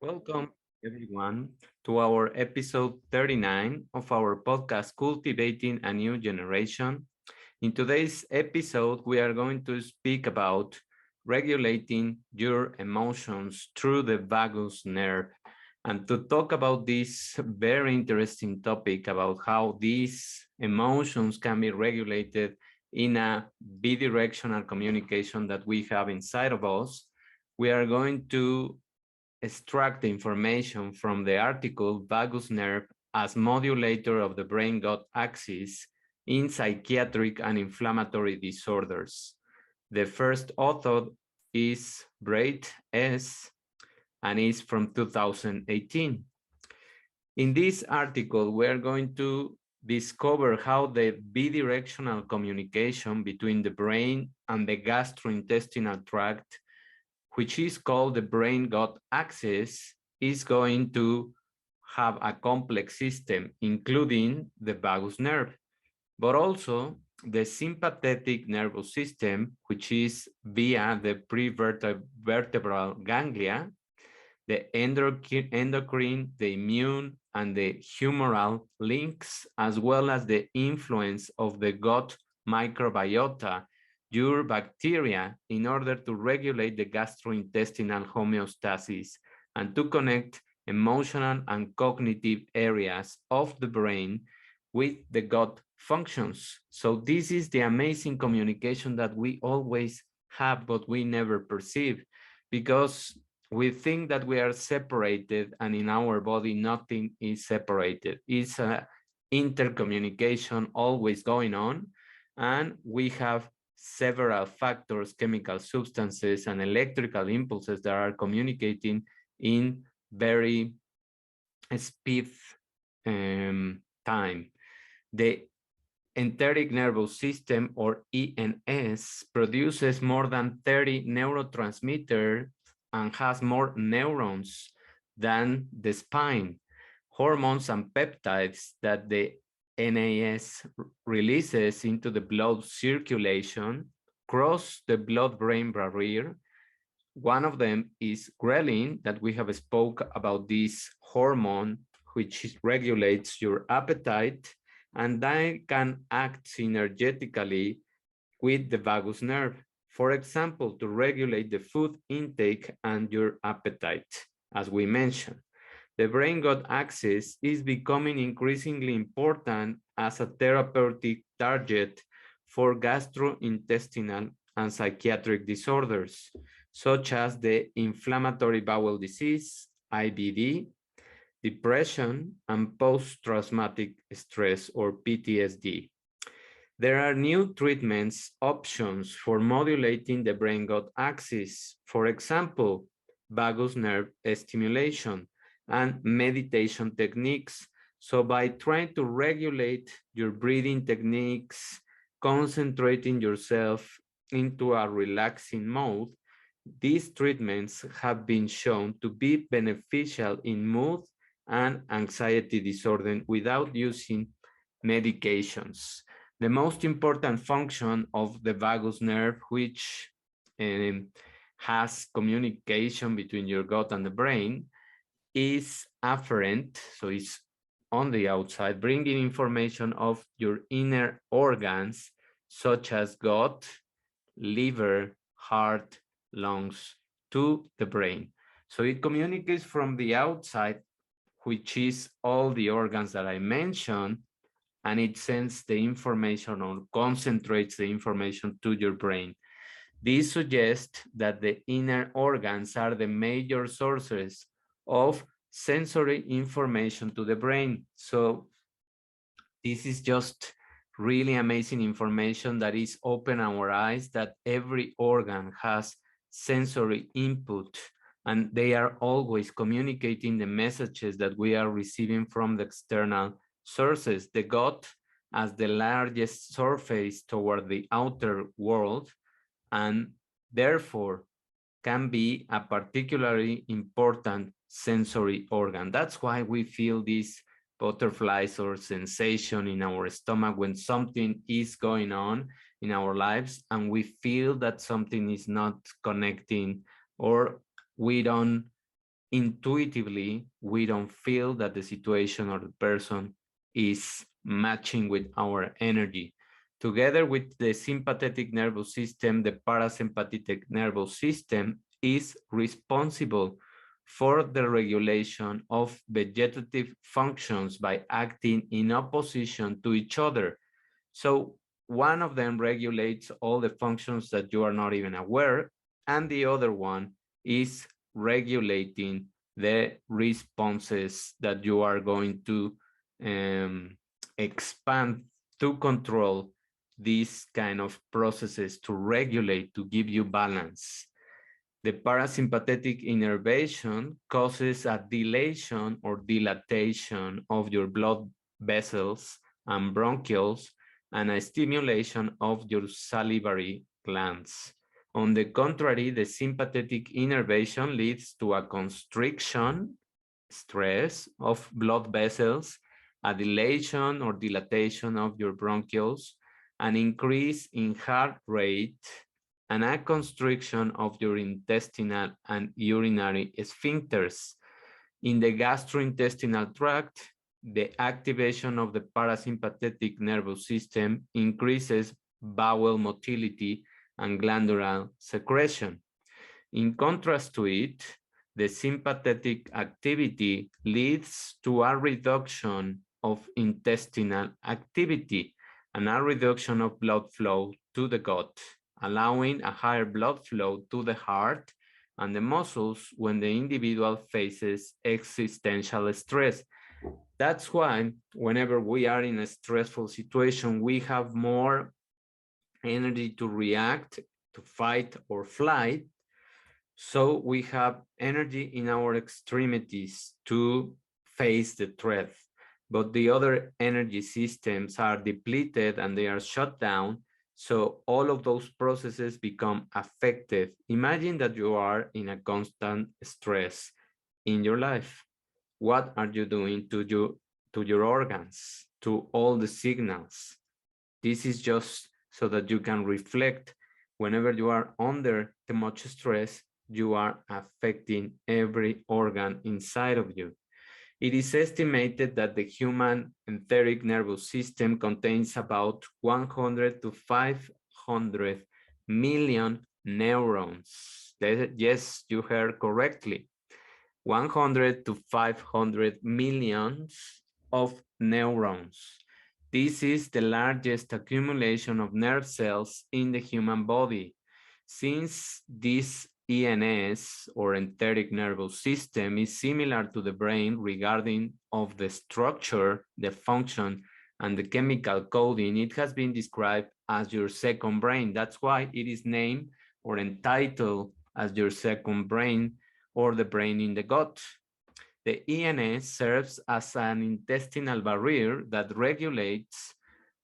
Welcome, everyone, to our episode 39 of our podcast, Cultivating a New Generation. In today's episode, we are going to speak about regulating your emotions through the vagus nerve. And to talk about this very interesting topic about how these emotions can be regulated in a bidirectional communication that we have inside of us, we are going to extract the information from the article Vagus Nerve as Modulator of the Brain-Gut Axis in Psychiatric and Inflammatory Disorders. The first author is Braid S. and is from 2018. In this article, we're going to discover how the bidirectional communication between the brain and the gastrointestinal tract, which is called the brain-gut axis, is going to have a complex system, including the vagus nerve, but also the sympathetic nervous system, which is via the prevertebral ganglia, the endocrine, the immune, and the humoral links, as well as the influence of the gut microbiota, your bacteria, in order to regulate the gastrointestinal homeostasis and to connect emotional and cognitive areas of the brain with the gut functions. So this is the amazing communication that we always have, but we never perceive, because we think that we are separated, and in our body, nothing is separated. It's a intercommunication always going on, and we have several factors, chemical substances, and electrical impulses that are communicating in very speed time. The enteric nervous system, or ENS, produces more than 30 neurotransmitters and has more neurons than the spine. Hormones and peptides that the NAS releases into the blood circulation cross the blood-brain barrier. One of them is ghrelin, that we have spoke about this hormone, which regulates your appetite, and that can act synergetically with the vagus nerve. For example, to regulate the food intake and your appetite, as we mentioned. The brain-gut axis is becoming increasingly important as a therapeutic target for gastrointestinal and psychiatric disorders, such as the inflammatory bowel disease, IBD, depression, and post-traumatic stress, or PTSD. There are new treatments options for modulating the brain-gut axis. For example, vagus nerve stimulation and meditation techniques. So by trying to regulate your breathing techniques, concentrating yourself into a relaxing mode, these treatments have been shown to be beneficial in mood and anxiety disorder without using medications. The most important function of the vagus nerve, which has communication between your gut and the brain, is afferent, so it's on the outside, bringing information of your inner organs, such as gut, liver, heart, lungs, to the brain. So it communicates from the outside, which is all the organs that I mentioned, and it sends the information or concentrates the information to your brain. This suggests that the inner organs are the major sources of sensory information to the brain. So this is just really amazing information that is open our eyes, that every organ has sensory input, and they are always communicating the messages that we are receiving from the external sources. The gut as the largest surface toward the outer world, and therefore can be a particularly important sensory organ. That's why we feel these butterflies or sensation in our stomach when something is going on in our lives and we feel that something is not connecting, or we don't intuitively, we don't feel that the situation or the person is matching with our energy. Together with the sympathetic nervous system, the parasympathetic nervous system is responsible for the regulation of vegetative functions by acting in opposition to each other. So one of them regulates all the functions that you are not even aware, and the other one is regulating the responses that you are going to expand to control these kind of processes, to regulate, to give you balance. The parasympathetic innervation causes a dilation or dilatation of your blood vessels and bronchioles, and a stimulation of your salivary glands. On the contrary, the sympathetic innervation leads to a constriction, stress of blood vessels, a dilation or dilatation of your bronchioles, an increase in heart rate, and a constriction of your intestinal and urinary sphincters. In the gastrointestinal tract, the activation of the parasympathetic nervous system increases bowel motility and glandular secretion. In contrast to it, the sympathetic activity leads to a reduction of intestinal activity and a reduction of blood flow to the gut, allowing a higher blood flow to the heart and the muscles when the individual faces existential stress. That's why whenever we are in a stressful situation, we have more energy to react, to fight or flight. So we have energy in our extremities to face the threat, but the other energy systems are depleted and they are shut down. So all of those processes become affected. Imagine that you are in a constant stress in your life. What are you doing to your organs, to all the signals? This is just so that you can reflect. Whenever you are under too much stress, you are affecting every organ inside of you. It is estimated that the human enteric nervous system contains about 100 to 500 million neurons. Yes, you heard correctly. 100 to 500 millions of neurons. This is the largest accumulation of nerve cells in the human body. Since this ENS or enteric nervous system is similar to the brain regarding of the structure, the function, and the chemical coding, it has been described as your second brain. That's why it is named or entitled as your second brain or the brain in the gut. The ENS serves as an intestinal barrier that regulates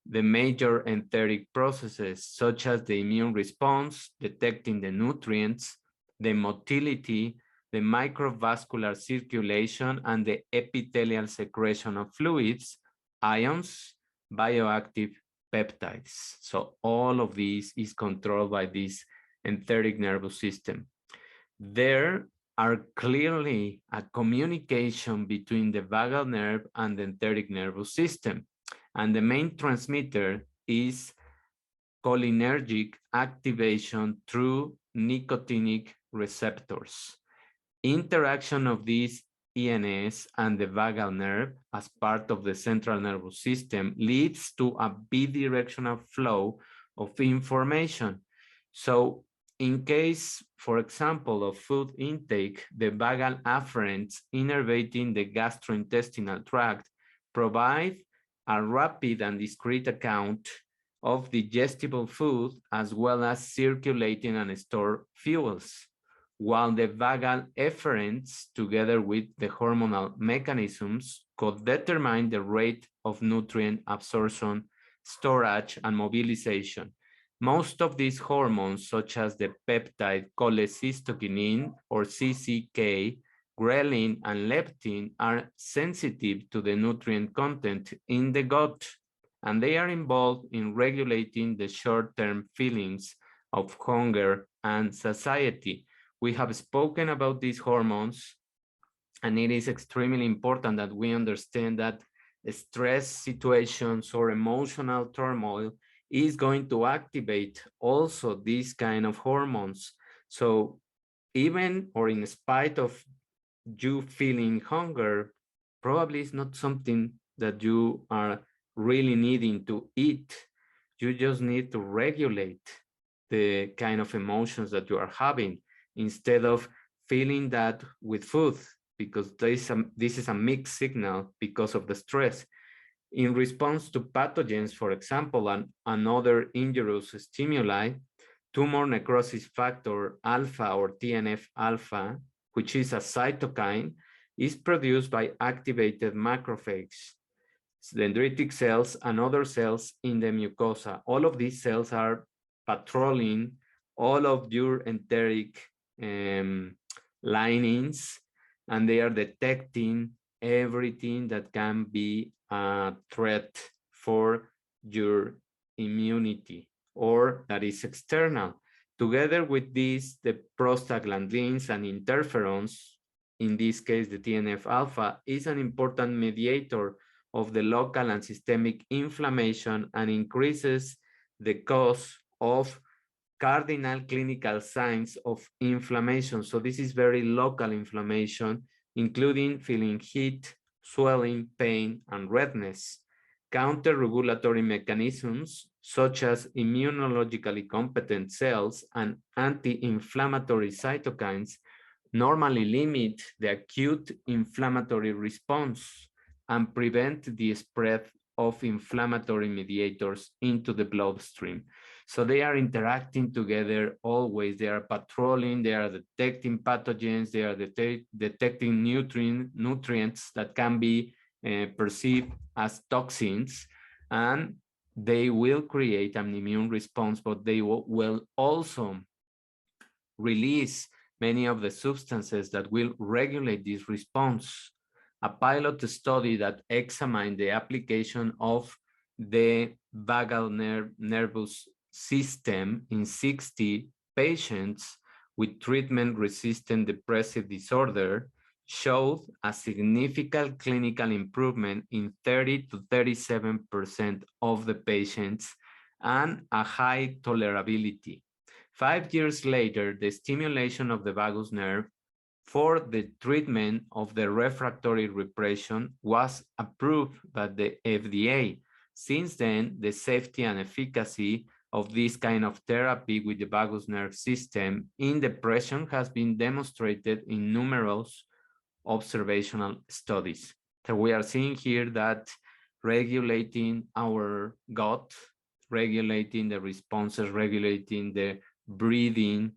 the major enteric processes, such as the immune response, detecting the nutrients, the motility, the microvascular circulation, and the epithelial secretion of fluids, ions, bioactive peptides. So all of these is controlled by this enteric nervous system. There are clearly a communication between the vagal nerve and the enteric nervous system. And the main transmitter is cholinergic activation through nicotinic receptors. Interaction of these ENS and the vagal nerve as part of the central nervous system leads to a bidirectional flow of information. So in case, for example, of food intake, the vagal afferents innervating the gastrointestinal tract provide a rapid and discrete account of digestible food as well as circulating and stored fuels, while the vagal efferents, together with the hormonal mechanisms, could determine the rate of nutrient absorption, storage, and mobilization. Most of these hormones, such as the peptide cholecystokinin or CCK, ghrelin, and leptin, are sensitive to the nutrient content in the gut, and they are involved in regulating the short-term feelings of hunger and satiety. We have spoken about these hormones And it is extremely important that we understand that stress situations or emotional turmoil is going to activate also these kind of hormones. So even or in spite of you feeling hunger, probably it's not something that you are really needing to eat. You just need to regulate the kind of emotions that you are having instead of feeling that with food, because this is a mixed signal because of the stress. In response to pathogens, for example, and other injurious stimuli, tumor necrosis factor alpha or TNF alpha, which is a cytokine, is produced by activated macrophages, dendritic cells, and other cells in the mucosa. All of these cells are patrolling all of your enteric linings, and they are detecting everything that can be a threat for your immunity or that is external. Together with this, the prostaglandins and interferons, in this case, the TNF alpha, is an important mediator of the local and systemic inflammation and increases the cause of cardinal clinical signs of inflammation. So this is very local inflammation, including feeling heat, swelling, pain, and redness. Counter-regulatory mechanisms such as immunologically competent cells and anti-inflammatory cytokines normally limit the acute inflammatory response and prevent the spread of inflammatory mediators into the bloodstream. So they are interacting together always. They are patrolling, they are detecting pathogens, they are detecting nutrients that can be perceived as toxins, and they will create an immune response, but they will also release many of the substances that will regulate this response. A pilot study that examined the application of the vagal nervous system in 60 patients with treatment-resistant depressive disorder showed a significant clinical improvement in 30 to 37% of the patients and a high tolerability. 5 years later, the stimulation of the vagus nerve for the treatment of the refractory repression was approved by the FDA. Since then, the safety and efficacy of this kind of therapy with the vagus nerve system in depression has been demonstrated in numerous observational studies. So we are seeing here that regulating our gut, regulating the responses, regulating the breathing,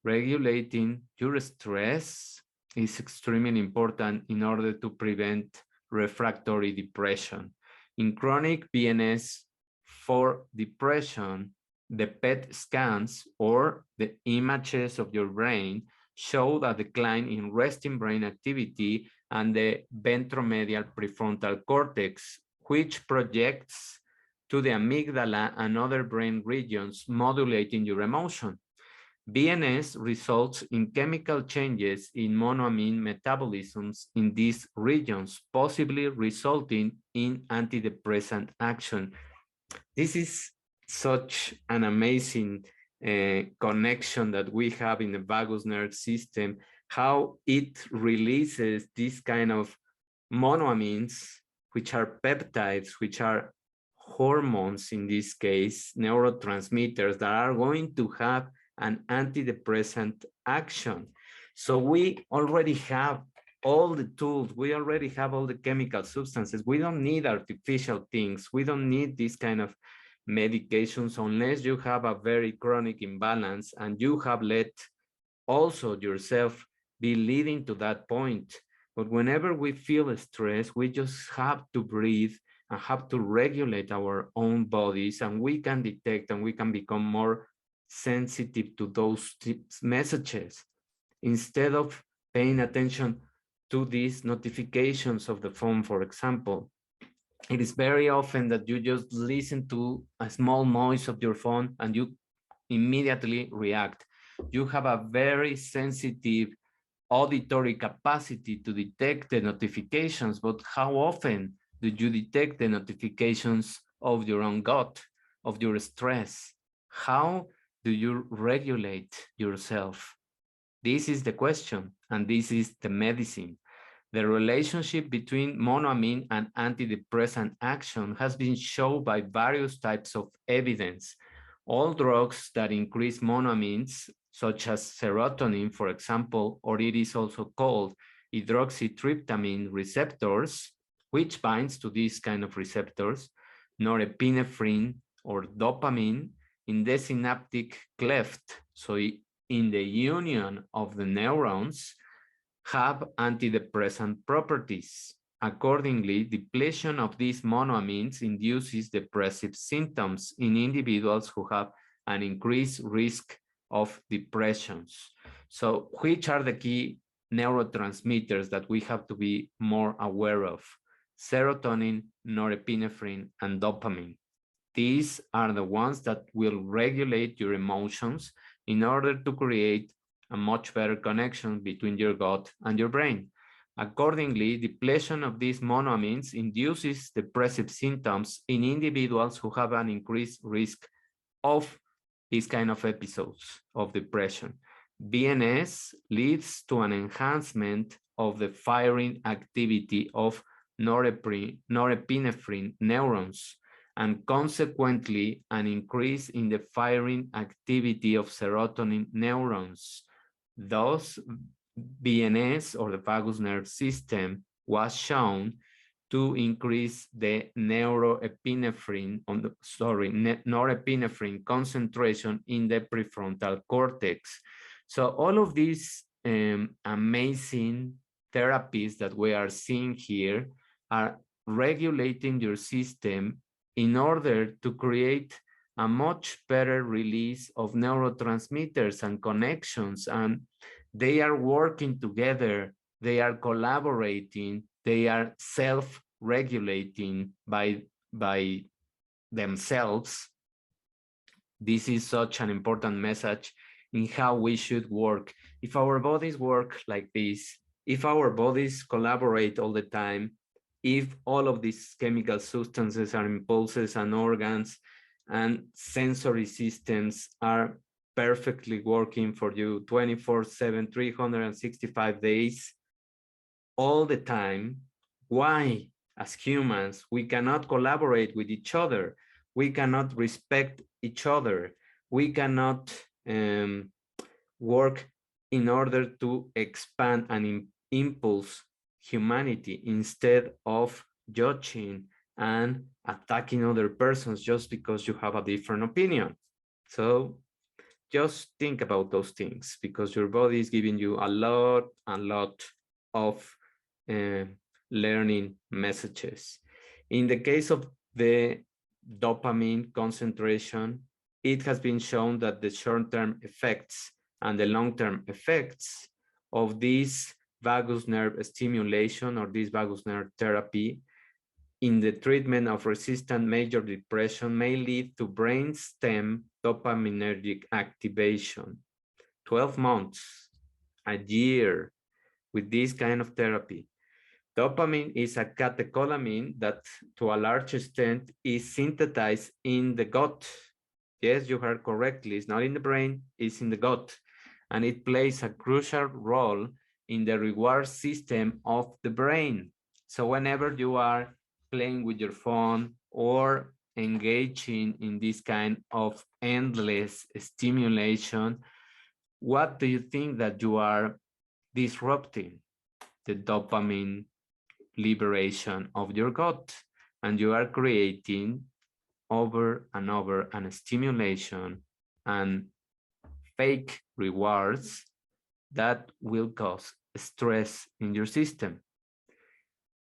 regulating your stress is extremely important in order to prevent refractory depression. In chronic VNS for depression, the PET scans or the images of your brain show a decline in resting brain activity and the ventromedial prefrontal cortex, which projects to the amygdala and other brain regions, modulating your emotion. VNS results in chemical changes in monoamine metabolisms in these regions, possibly resulting in antidepressant action. This is such an amazing connection that we have in the vagus nerve system, how it releases this kind of monoamines, which are peptides, which are hormones in this case, neurotransmitters that are going to have an antidepressant action. So we already have all the tools, we already have all the chemical substances. We don't need artificial things. We don't need this kind of medications unless you have a very chronic imbalance and you have let also yourself be leading to that point. But whenever we feel stress, we just have to breathe and have to regulate our own bodies, and we can detect and we can become more sensitive to those messages instead of paying attention to these notifications of the phone, for example. It is very often that you just listen to a small noise of your phone and you immediately react. You have a very sensitive auditory capacity to detect the notifications, but how often do you detect the notifications of your own gut, of your stress? How do you regulate yourself? This is the question, and this is the medicine. The relationship between monoamine and antidepressant action has been shown by various types of evidence. All drugs that increase monoamines, such as serotonin, for example, or it is also called hydroxytryptamine receptors, which binds to these kind of receptors, norepinephrine or dopamine in the synaptic cleft, so in the union of the neurons, have antidepressant properties. Accordingly, depletion of these monoamines induces depressive symptoms in individuals who have an increased risk of depressions. So which are the key neurotransmitters that we have to be more aware of? Serotonin, norepinephrine, and dopamine. These are the ones that will regulate your emotions in order to create a much better connection between your gut and your brain. Accordingly, depletion of these monoamines induces depressive symptoms in individuals who have an increased risk of these kind of episodes of depression. BNS leads to an enhancement of the firing activity of norepinephrine neurons, and consequently an increase in the firing activity of serotonin neurons. Thus, BNS, or the vagus nerve system, was shown to increase the norepinephrine concentration in the prefrontal cortex. So all of these amazing therapies that we are seeing here are regulating your system in order to create a much better release of neurotransmitters and connections, and they are working together, they are collaborating, they are self-regulating by themselves. This is such an important message in how we should work. If our bodies work like this, if our bodies collaborate all the time, if all of these chemical substances and impulses and organs and sensory systems are perfectly working for you 24/7, 365 days, all the time, why, as humans, we cannot collaborate with each other? We cannot respect each other. We cannot work in order to expand and impulse humanity instead of judging and attacking other persons just because you have a different opinion. So just think about those things, because your body is giving you a lot of learning messages. In the case of the dopamine concentration, it has been shown that the short-term effects and the long-term effects of this vagus nerve stimulation or this vagus nerve therapy in the treatment of resistant major depression may lead to brainstem dopaminergic activation. 12 months, a year with this kind of therapy. Dopamine is a catecholamine that to a large extent is synthesized in the gut. Yes, you heard correctly. It's not in the brain, it's in the gut. And it plays a crucial role in the reward system of the brain. So whenever you are playing with your phone or engaging in this kind of endless stimulation, what do you think that you are disrupting? The dopamine liberation of your gut, and you are creating over and over an stimulation and fake rewards that will cause stress in your system.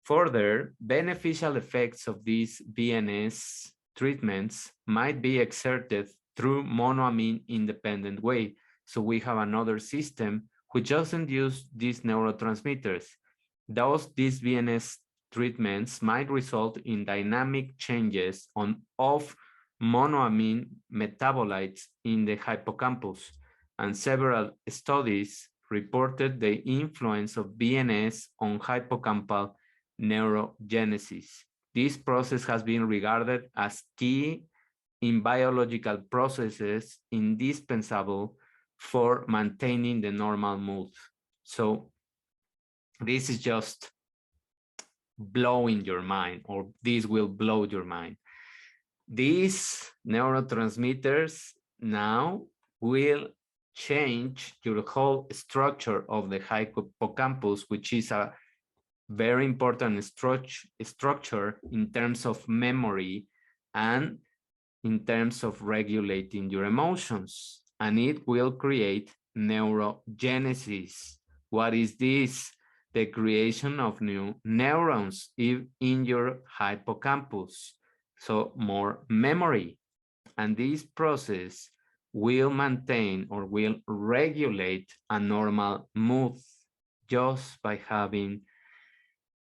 Further, beneficial effects of these BNS treatments might be exerted through monoamine independent way. So we have another system which doesn't use these neurotransmitters. Thus, these BNS treatments might result in dynamic changes of monoamine metabolites in the hippocampus, and several studies reported the influence of BNS on hippocampal neurogenesis. This process has been regarded as key in biological processes indispensable for maintaining the normal mood. So this is just blowing your mind, or this will blow your mind. These neurotransmitters now will change your whole structure of the hippocampus, which is a very important structure in terms of memory and in terms of regulating your emotions. And it will create neurogenesis. What is this? The creation of new neurons in your hippocampus. So more memory. And this process will maintain or will regulate a normal mood just by having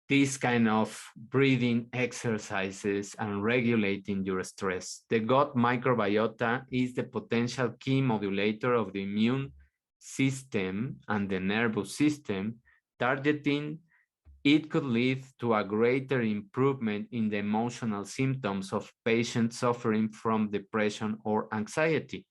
these kind of breathing exercises and regulating your stress. The gut microbiota is the potential key modulator of the immune system and the nervous system. Targeting it could lead to a greater improvement in the emotional symptoms of patients suffering from depression or anxiety.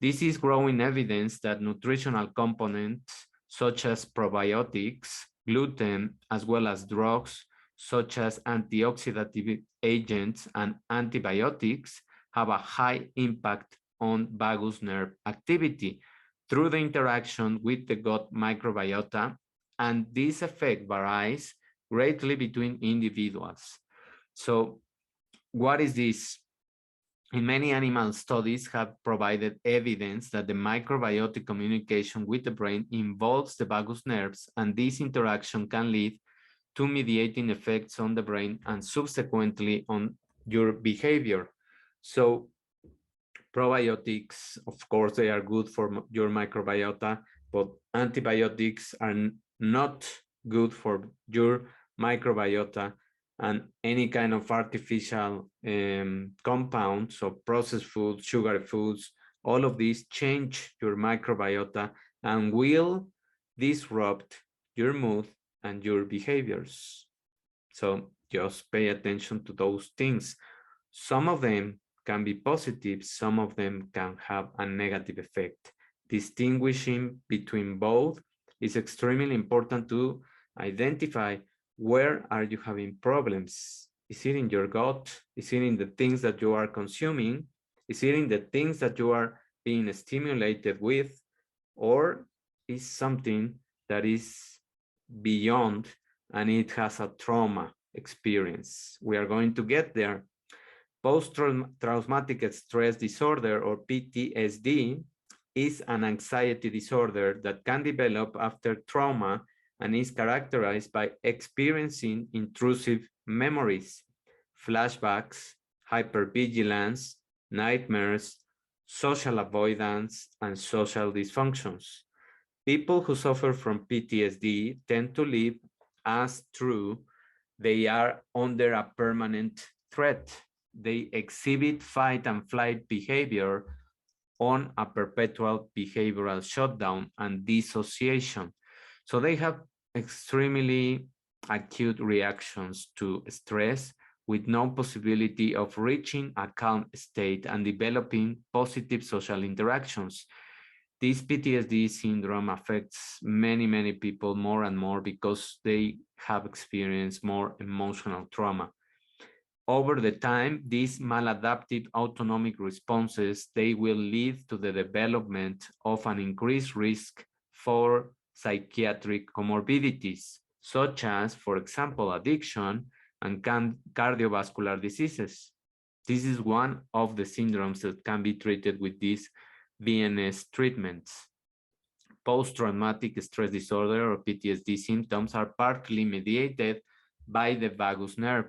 This is growing evidence that nutritional components such as probiotics, gluten, as well as drugs such as antioxidant agents and antibiotics have a high impact on vagus nerve activity through the interaction with the gut microbiota, and this effect varies greatly between individuals. So what is this? In many animal studies have provided evidence that the microbiotic communication with the brain involves the vagus nerves, and this interaction can lead to mediating effects on the brain and subsequently on your behavior. So probiotics, of course, they are good for your microbiota, but antibiotics are not good for your microbiota, and any kind of artificial compounds or processed foods, sugary foods, all of these change your microbiota and will disrupt your mood and your behaviors. So just pay attention to those things. Some of them can be positive, some of them can have a negative effect. Distinguishing between both is extremely important to identify where are you having problems. Is it in your gut? Is it in the things that you are consuming? Is it in the things that you are being stimulated with? Or is something that is beyond and it has a trauma experience? We are going to get there. Post-traumatic stress disorder, or PTSD, is an anxiety disorder that can develop after trauma and is characterized by experiencing intrusive memories, flashbacks, hypervigilance, nightmares, social avoidance, and social dysfunctions. People who suffer from PTSD tend to live as though they are under a permanent threat. They exhibit fight and flight behavior on a perpetual behavioral shutdown and dissociation. So they have extremely acute reactions to stress with no possibility of reaching a calm state and developing positive social interactions. This PTSD syndrome affects many people more and more because they have experienced more emotional trauma. Over the time, these maladaptive autonomic responses, they will lead to the development of an increased risk for psychiatric comorbidities, such as, for example, addiction and cardiovascular diseases. This is one of the syndromes that can be treated with these VNS treatments. Post-traumatic stress disorder, or PTSD, symptoms are partly mediated by the vagus nerve.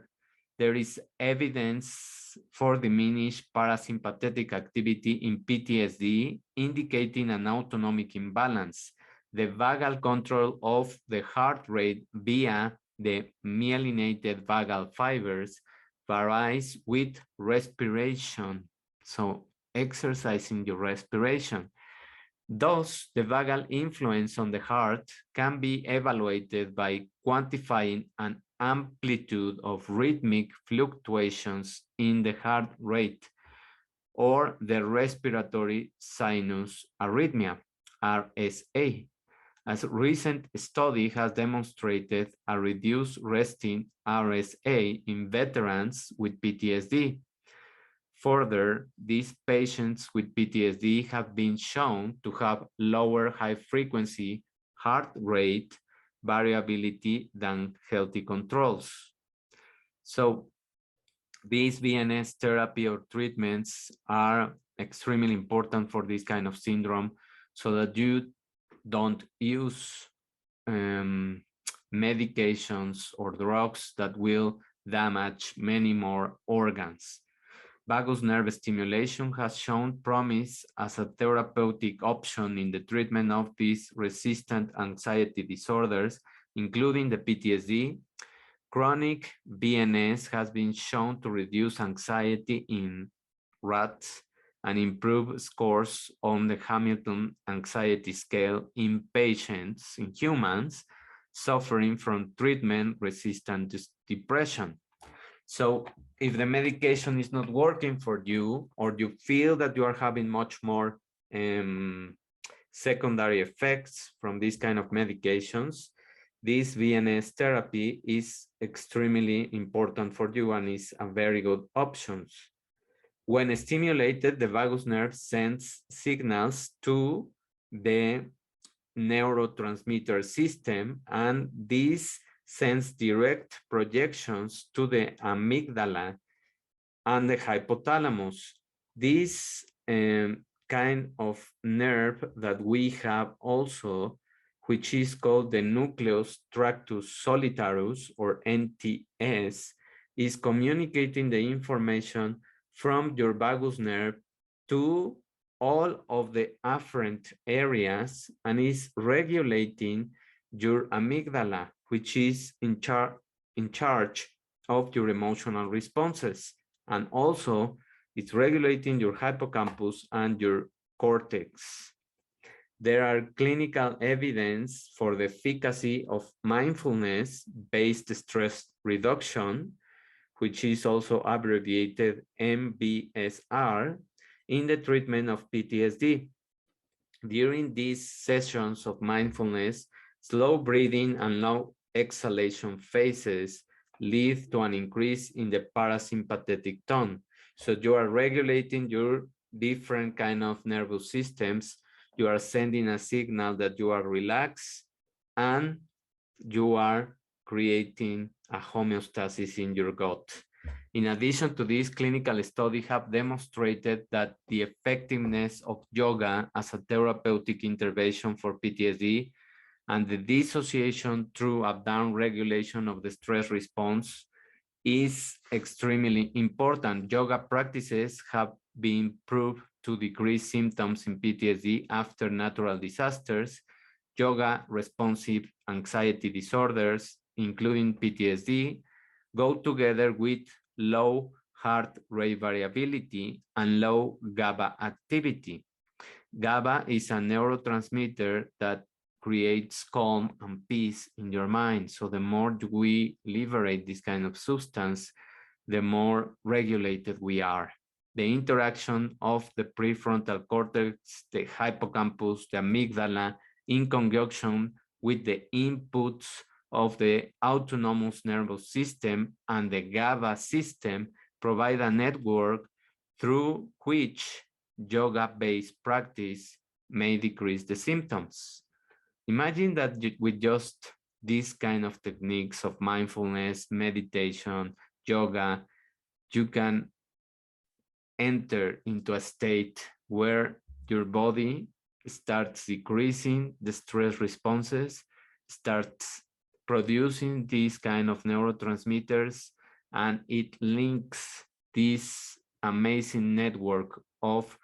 There is evidence for diminished parasympathetic activity in PTSD, indicating an autonomic imbalance. The vagal control of the heart rate via the myelinated vagal fibers varies with respiration. So exercising your respiration. Thus, the vagal influence on the heart can be evaluated by quantifying an amplitude of rhythmic fluctuations in the heart rate or the respiratory sinus arrhythmia, RSA. As recent study has demonstrated a reduced resting RSA in veterans with PTSD. Further, these patients with PTSD have been shown to have lower high-frequency heart rate variability than healthy controls. So these VNS therapy or treatments are extremely important for this kind of syndrome so that you don't use medications or drugs that will damage many more organs. Vagus nerve stimulation has shown promise as a therapeutic option in the treatment of these resistant anxiety disorders, including the PTSD. Chronic VNS has been shown to reduce anxiety in rats and improve scores on the Hamilton Anxiety Scale in patients, in humans, suffering from treatment-resistant depression. So if the medication is not working for you, or you feel that you are having much more secondary effects from these kind of medications, this VNS therapy is extremely important for you and is a very good option. When stimulated, the vagus nerve sends signals to the neurotransmitter system, and this sends direct projections to the amygdala and the hypothalamus. This kind of nerve that we have also, which is called the nucleus tractus solitarius, or NTS, is communicating the information from your vagus nerve to all of the afferent areas and is regulating your amygdala, which is in charge of your emotional responses. And also it's regulating your hippocampus and your cortex. There are clinical evidence for the efficacy of mindfulness-based stress reduction, which is also abbreviated MBSR, in the treatment of PTSD. During these sessions of mindfulness, slow breathing and low exhalation phases lead to an increase in the parasympathetic tone. So you are regulating your different kind of nervous systems. You are sending a signal that you are relaxed, and you are creating a homeostasis in your gut. In addition to this, clinical studies have demonstrated that the effectiveness of yoga as a therapeutic intervention for PTSD and the dissociation through a down regulation of the stress response is extremely important. Yoga practices have been proved to decrease symptoms in PTSD after natural disasters. Yoga responsive anxiety disorders, including PTSD, go together with low heart rate variability and low GABA activity. GABA is a neurotransmitter that creates calm and peace in your mind. So the more we liberate this kind of substance, the more regulated we are. The interaction of the prefrontal cortex, the hippocampus, the amygdala, in conjunction with the inputs of the autonomous nervous system and the GABA system provide a network through which yoga-based practice may decrease the symptoms. Imagine that with just these kind of techniques of mindfulness, meditation, yoga, you can enter into a state where your body starts decreasing the stress responses, starts producing these kind of neurotransmitters, and it links this amazing network of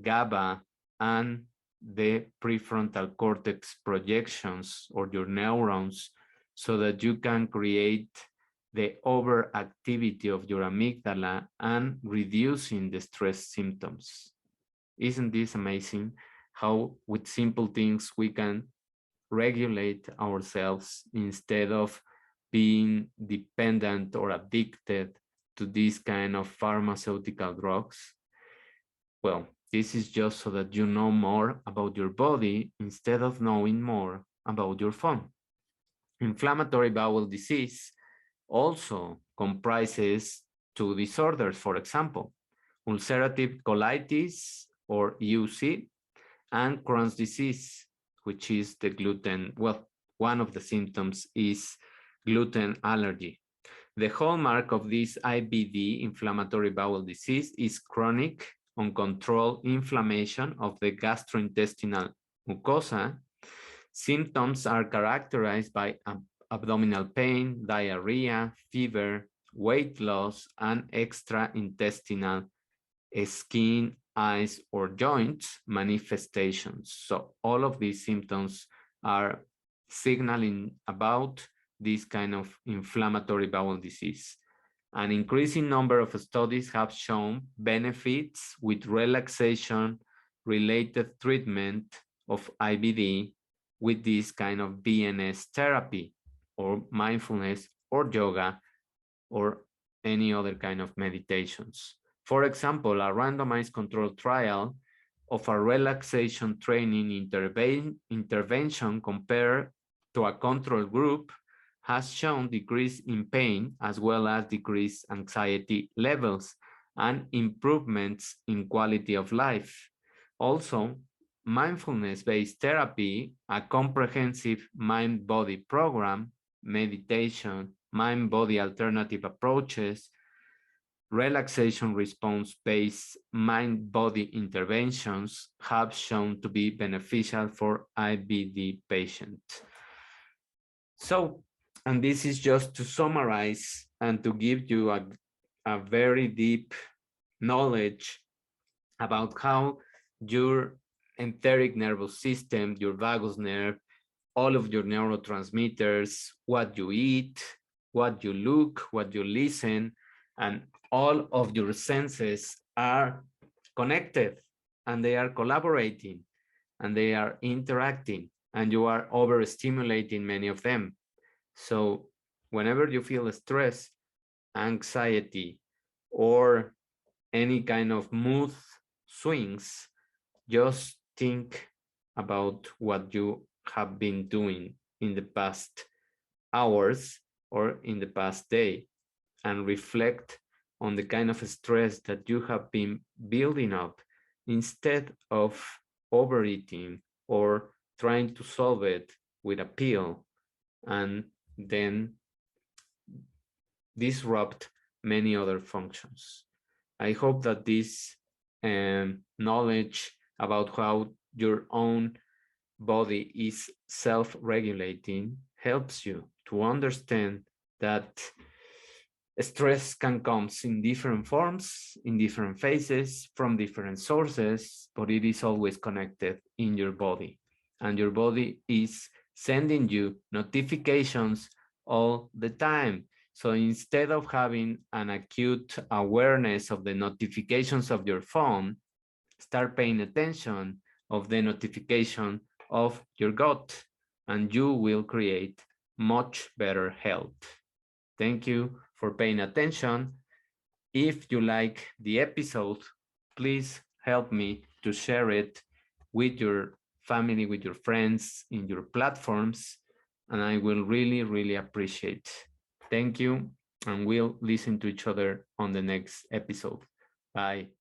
GABA and the prefrontal cortex projections or your neurons, so that you can create the overactivity of your amygdala and reducing the stress symptoms. Isn't this amazing? how with simple things we can regulate ourselves instead of being dependent or addicted to these kind of pharmaceutical drugs. Well, this is just so that you know more about your body instead of knowing more about your phone. Inflammatory bowel disease also comprises two disorders, for example, ulcerative colitis or UC and Crohn's disease, which is the gluten. Well, one of the symptoms is gluten allergy. The hallmark of this IBD, inflammatory bowel disease, is chronic, uncontrolled inflammation of the gastrointestinal mucosa. Symptoms are characterized by abdominal pain, diarrhea, fever, weight loss, and extra-intestinal skin, eyes, or joints manifestations. So all of these symptoms are signaling about this kind of inflammatory bowel disease. An increasing number of studies have shown benefits with relaxation-related treatment of IBD with this kind of BNS therapy or mindfulness or yoga or any other kind of meditations. For example, a randomized controlled trial of a relaxation training intervention compared to a control group has shown decrease in pain as well as decreased anxiety levels and improvements in quality of life. Also, mindfulness-based therapy, a comprehensive mind-body program, meditation, mind-body alternative approaches, relaxation response-based mind-body interventions have shown to be beneficial for IBD patients. So, and this is just to summarize and to give you a very deep knowledge about how your enteric nervous system, your vagus nerve, all of your neurotransmitters, what you eat, what you look, what you listen, and all of your senses are connected and they are collaborating and they are interacting and you are overstimulating many of them. So whenever you feel stress, anxiety, or any kind of mood swings, just think about what you have been doing in the past hours or in the past day and reflect on the kind of stress that you have been building up instead of overeating or trying to solve it with a pill and then disrupt many other functions. I hope that this knowledge about how your own body is self-regulating helps you to understand that stress can come in different forms, in different phases, from different sources, but it is always connected in your body. And your body is sending you notifications all the time. So instead of having an acute awareness of the notifications of your phone, start paying attention of the notification of your gut, and you will create much better health. Thank you for paying attention. If you like the episode, please help me to share it with your family, with your friends, in your platforms, and I will really, really appreciate. Thank you, and we'll listen to each other on the next episode. Bye.